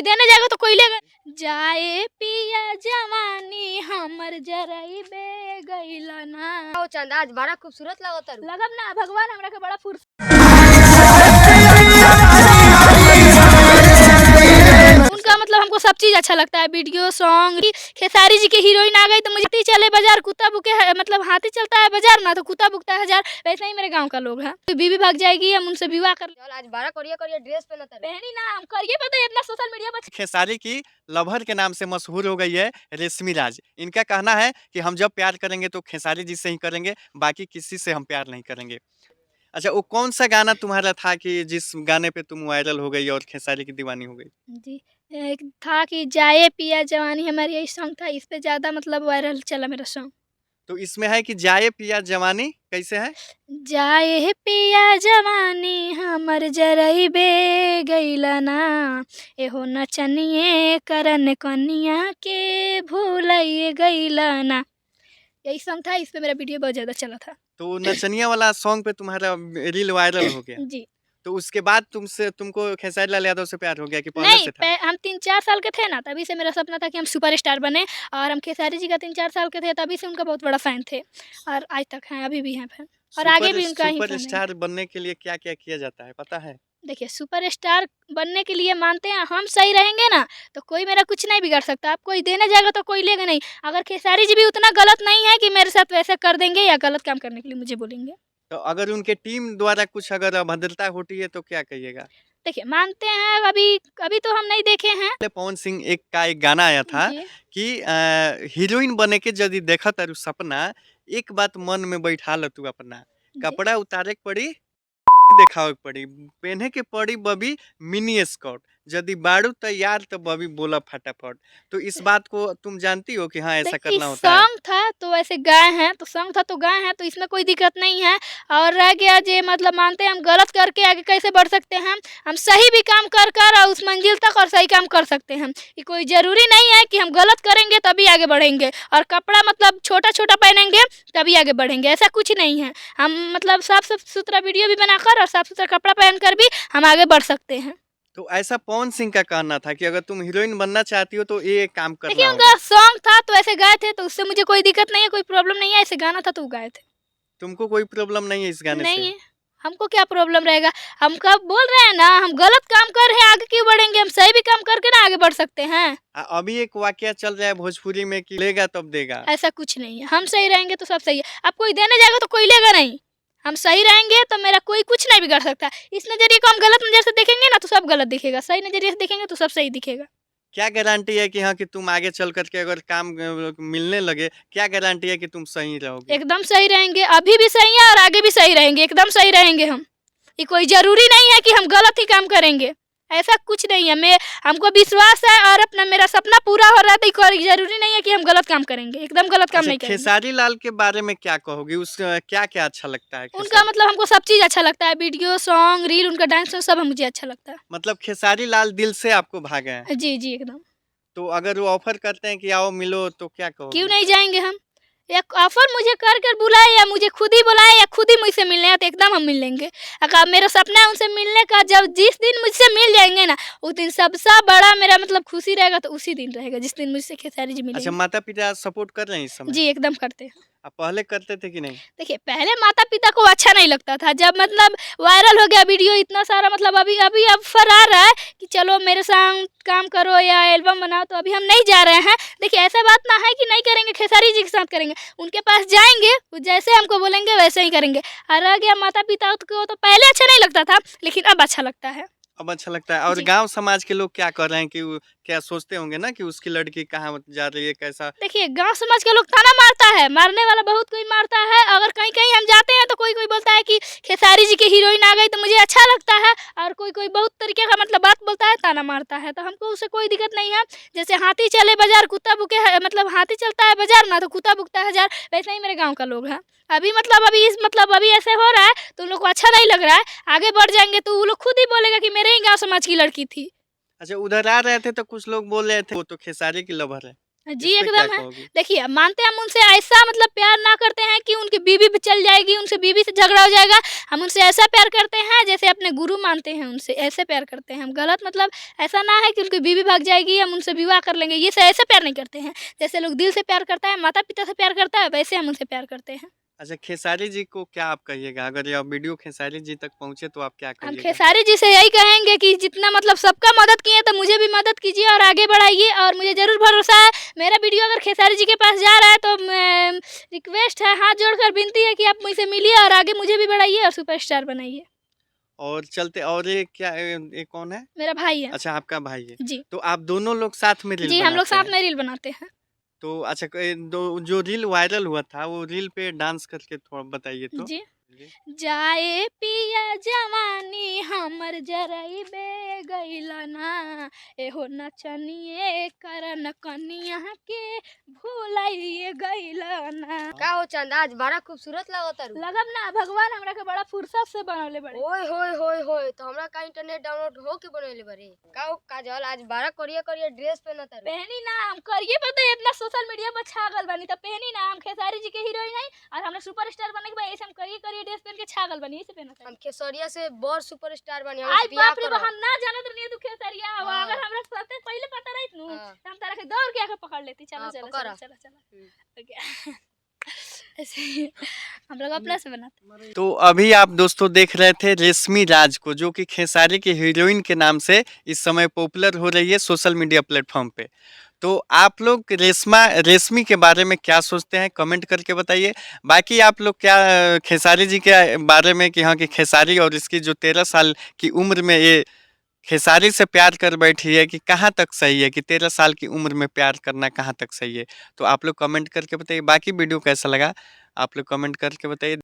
देने जाएगा तो कोई लेगा। जाए पिया जवानी हमर जरइबे गइला ना। ओ चंद आज बड़ा खूबसूरत लगता है। लगब ना भगवान हमरा के बड़ा फुर्सत उनका मतलब हमको सब चीज़ अच्छा लगता है, वीडियो सॉन्ग। खेसारी जी की हीरोइन आ गई तो मुझे चले बाजार कुत्ता भूके मतलब हाथी चलता है बाजार ना तो कुत्ता भूकता है हजार, वैसे ही मेरे गांव का लोग है। तो बीवी भाग जाएगी, हम उनसे विवाह कर चल आज बड़ा करिया करिया ड्रेस पहनता है। पहनी ना हम करिए पता है इतना सोशल मीडिया पर। खेसारी की लवर के नाम से मशहूर हो गई है रेशमी राज। इनका कहना है कि हम जब प्यार करेंगे तो खेसारी जी से ही करेंगे, बाकी किसी से हम प्यार नहीं करेंगे। अच्छा, वो कौन सा गाना तुम्हारा था कि जिस गाने पे तुम वायरल हो गई और खेसारी की दीवानी हो गई? जी, एक था कि जाए पिया जवानी हमारी, यही सॉन्ग था, इस पे ज़्यादा मतलब वायरल चला मेरा सॉन्ग। तो इसमें है कि जाए पिया जवानी, कैसे है? जाए पिया जवानी हमर जरइबे गइला ना, एहो नचनिए करन कनिया के भूलइए गइला ना। यही सॉन्ग था, इस पे मेरा वीडियो बहुत ज़्यादा चला था। तो नचनिया वाला सॉन्ग पे तुम्हारा रील वायरल हो गया। जी। तो उसके बाद तुमको खेसारी लाल यादव से प्यार हो गया कि पहले नहीं, से था? हम 3-4 साल के थे ना, तभी से मेरा सपना था कि हम सुपरस्टार बने। और हम खेसारी जी का 3-4 साल के थे, तभी से उनका बहुत बड़ा फ़ैन थे और आज तक हैं, अभी भी हैं फ़ैन और आगे भी उनका ही फ़ैन है। सुपरस्टार बनने के लिए क्या-क्या किया जाता है, पता है? देखिए, सुपरस्टार बनने के लिए मानते हैं हम सही रहेंगे ना, तो कोई मेरा कुछ नहीं बिगाड़ सकता। आप कोई देने जाएगा तो कोई लेगा नहीं। अगर खेसारी जी भी उतना गलत नहीं है कि मेरे साथ वैसे कर देंगे या गलत काम करने के लिए मुझे बोलेंगे। तो अगर उनके टीम द्वारा कुछ अगर अभद्रता होती है तो क्या कहिएगा? देखिए, मानते हैं अभी अभी तो हम नहीं देखे हैं। पहले पवन सिंह का एक गाना आया था जी। कि हीरोइन बने के यदि देखा तारू सपना, एक बात मन में बैठा ल तू अपना, जी। कपड़ा उतारे के पड़ी, देखावे के पड़ी, पहने के पड़ी बबी मिनी स्कर्ट, यदि बारू तैयार तो बबी बोला फटाफट। तो इस बात को तुम जानती हो कि हाँ, ऐसा देखिए, करना होता है? सॉन्ग था तो ऐसे गाए हैं, तो सॉन्ग था तो गाए हैं, तो इसमें कोई दिक्कत नहीं है। और रह गया जे मतलब मानते हैं हम गलत करके आगे कैसे बढ़ सकते हैं। हम सही भी काम कर कर और उस मंजिल तक और सही काम कर सकते हैं। ये कोई ज़रूरी नहीं है कि हम गलत करेंगे तभी आगे बढ़ेंगे और कपड़ा मतलब छोटा-छोटा पहनेंगे तभी आगे बढ़ेंगे, ऐसा कुछ नहीं है। हम मतलब साफ-सुथरा वीडियो भी बनाकर और साफ-सुथरा कपड़ा पहनकर भी हम आगे बढ़ सकते हैं। तो ऐसा पवन सिंह का कहना था कि अगर तुम हीरोइन बनना चाहती हो तो ये काम करना देखिए, होगा। उनका सॉन्ग था तो ऐसे गाए थे, तो उससे मुझे कोई दिक्कत नहीं है, कोई प्रॉब्लम नहीं है, ऐसे गाना था तो वो गाए थे। तुमको कोई प्रॉब्लम नहीं है इस गाने नहीं से? है, हमको क्या प्रॉब्लम रहेगा? हम कब बोल रहे हैं ना, हम गलत काम कर रहे हैं, आगे क्यों बढ़ेंगे? हम सही भी काम करके ना आगे बढ़ सकते हैं। अभी एक वाकया चल रहा है भोजपुरी में कि लेगा तब देगा। ऐसा कुछ नहीं है, हम सही रहेंगे तो सब सही है। अब कोई देने जाएगा तो कोई लेगा नहीं। हम सही रहेंगे तो मेरा कोई कुछ नहीं बिगाड़ सकता। इस नज़रिए को हम गलत नज़र से देखेंगे ना तो सब गलत दिखेगा, सही नज़रिए से देखेंगे तो सब सही दिखेगा। क्या गारंटी है कि हाँ, कि तुम आगे चल कर के अगर काम मिलने लगे, क्या गारंटी है कि तुम सही रहोगे? एकदम सही रहेंगे, अभी भी सही है और आगे भी सही रहेंगे, एकदम सही रहेंगे हम। ये कोई ज़रूरी नहीं है कि हम गलत ही काम करेंगे, ऐसा कुछ नहीं है। हमको विश्वास है और अपना मेरा सपना पूरा हो रहा है तो कोई ज़रूरी नहीं है कि हम गलत काम करेंगे, एकदम गलत काम अच्छा, नहीं करेंगे। खेसारी लाल के बारे में क्या कहोगी? उसका क्या-क्या अच्छा लगता है उनका खेसारी? मतलब हमको सब चीज़ अच्छा लगता है, वीडियो, सॉन्ग, रील, उनका डांस सब मुझे अच्छा लगता है। मतलब खेसारी लाल दिल से आपको भागे हैं। जी, जी, एकदम। तो अगर वो ऑफर करते हैं कि आओ मिलो तो क्या क्यों कहोगी? नहीं जाएँगे हम? एक ऑफ़र मुझे कर कर बुलाए या मुझे खुद ही बुलाए या खुद ही मुझसे मिलने आए तो एकदम हम मिल लेंगे। अगर मेरा सपना है उनसे मिलने का, जब जिस दिन मुझसे मिल जाएँगे ना, उस दिन सबसे बड़ा मेरा मतलब खुशी रहेगा तो उसी दिन रहेगा, जिस दिन मुझसे खेसारी जी अच्छा, मिलेंगे। माता-पिता सपोर्ट कर रहे हैं इस समय? जी, एकदम करते हैं। पहले करते थे कि नहीं? देखिए, पहले माता-पिता को अच्छा नहीं लगता था, जब मतलब वायरल हो गया वीडियो इतना सारा, मतलब अभी अभी ऑफ़र आ रहा है कि चलो मेरे संग काम करो या एल्बम बनाओ, तो अभी हम नहीं जा रहे हैं। देखिए, ऐसा बात ना है कि नहीं करेंगे, खेसारी जी के साथ करेंगे, उनके पास जाएँगे, वो जैसे हमको बोलेंगे वैसे ही करेंगे। और रह गया माता-पिता को तो पहले अच्छा नहीं लगता था, लेकिन अब अच्छा लगता है। अब अच्छा लगता है। और जी। गाँव समाज के लोग क्या कर रहे हैं कि वो क्या सोचते होंगे ना कि उसकी लड़की कहाँ जा रही है, कैसा? देखिए, गाँव समाज के लोग ताना मारता है, मारने वाला बहुत कोई मारता है। अगर कहीं-कहीं हम जाते हैं तो कोई-कोई बोलता है कि खेसारी जी की हीरोइन आ गई तो मुझे अच्छा लगता है, और कोई-कोई बहुत तरीके का मतलब बात बोलता है, ताना मारता है। तो हमको उससे कोई दिक्कत नहीं है। जैसे हाथी चले बाज़ार कुत्ता भूके मतलब हाथी चलता है बाज़ार ना तो कुत्ता भूकता है हजार, वैसे ही मेरे गाँव का लोग है। अभी ऐसे हो रहा है तो उन लोग को अच्छा नहीं लग रहा है। आगे बढ़ जाएँगे तो वो लोग खुद ही बोलेगा कि मेरे ही गाँव समाज की लड़की थी। अच्छा, उधर आ रहे थे तो कुछ लोग बोल रहे थे वो तो खेसारी की लवर है। जी, इस पे एकदम क्या है। कहोगी? देखिए, मानते हैं हम उनसे ऐसा मतलब प्यार ना करते हैं कि उनकी बीवी भी चल जाएगी, उनसे बीवी से झगड़ा हो जाएगा। हम उनसे ऐसा प्यार करते हैं जैसे अपने गुरु मानते हैं उनसे, ऐसे प्यार करते हैं हम। गलत मतलब ऐसा ना है कि उनकी बीवी भाग जाएगी, हम उनसे विवाह कर लेंगे, ये ऐसा प्यार नहीं करते हैं। जैसे लोग दिल से प्यार करता है, माता-पिता से प्यार करता है, वैसे हम उनसे प्यार करते हैं। अच्छा, खेसारी जी को क्या आप कहिएगा? अगर यह वीडियो खेसारी जी तक पहुँचे तो आप क्या हम कहिएगा? खेसारी जी से यही कहेंगे कि जितना मतलब सबका मदद किए तो मुझे भी मदद कीजिए और आगे बढ़ाइए, और मुझे ज़रूर भरोसा है मेरा वीडियो अगर खेसारी जी के पास जा रहा है तो मैं रिक्वेस्ट है, हाथ जोड़कर विनती है कि आप मुझसे मिलिए और आगे मुझे भी बढ़ाइए और सुपरस्टार बनाइए। और चलते और ये क्या ये कौन है? मेरा भाई है। अच्छा, आपका भाई है। जी। तो आप दोनों लोग साथ में रील जी, हम लोग बनाते साथ हैं। में रील बनाते हैं। तो अच्छा, जो रील वायरल हुआ था वो रील पे डांस करके थोड़ा बताइए तो। जी। जी। जाए पिया जवानी हमर जरइबे गइला ना, एहो नचनिए करन कनिया के भुलाइए गइला ना। का हो चंद आज बड़ा खूबसूरत लागत तारू। लगब ना भगवान हमरा के बड़ा फुर्सत से बनवले बड़े। ओए होए होए होए तो हमरा का इंटरनेट डाउनलोड हो के बनैले बारे। का हो काजल आज बड़ा करिया करिया ड्रेस पहना तारू। पहनी ना हम करिए पता इतना सोशल मीडिया पर छा गल बनी, तो पहनी ना हम खेसारी जी के हीरोइन है और हमरा सुपरस्टार बने के बा, ऐसे हम करिए करिए ड्रेस पहन के छा गल बनी, ऐसे पहनत है। हम खेसरिया से बड़ सुपरस्टार बनी हम आई बियाह बाप रे करब। हम ना जानत रहनी तू खेसरिया हवा, हाँ। अगर हमरा साथे पहले पता रहित नु हाँ। त हम तारा के दौड़ के आके पकड़ लेती। चलो हाँ, चलो पकड़ा। चलो चलो चलो ओके। ऐसे ही हम लोग अपना से बनाते। तो अभी आप दोस्तों देख रहे थे रेशमी राज को, जो कि खेसारी की हीरोइन के नाम से इस समय पॉपुलर हो रही है सोशल मीडिया प्लेटफॉर्म पे। तो आप लोग रेशमी के बारे में क्या सोचते हैं, कमेंट करके बताइए। बाकी आप लोग क्या खेसारी जी के बारे में कि हाँ कि खेसारी और इसकी जो 13 साल की उम्र में ये खेसारी से प्यार कर बैठी है कि कहाँ तक सही है, कि 13 साल की उम्र में प्यार करना कहाँ तक सही है? तो आप लोग कमेंट करके बताइए। बाकी वीडियो कैसा लगा आप लोग कमेंट करके बताइए।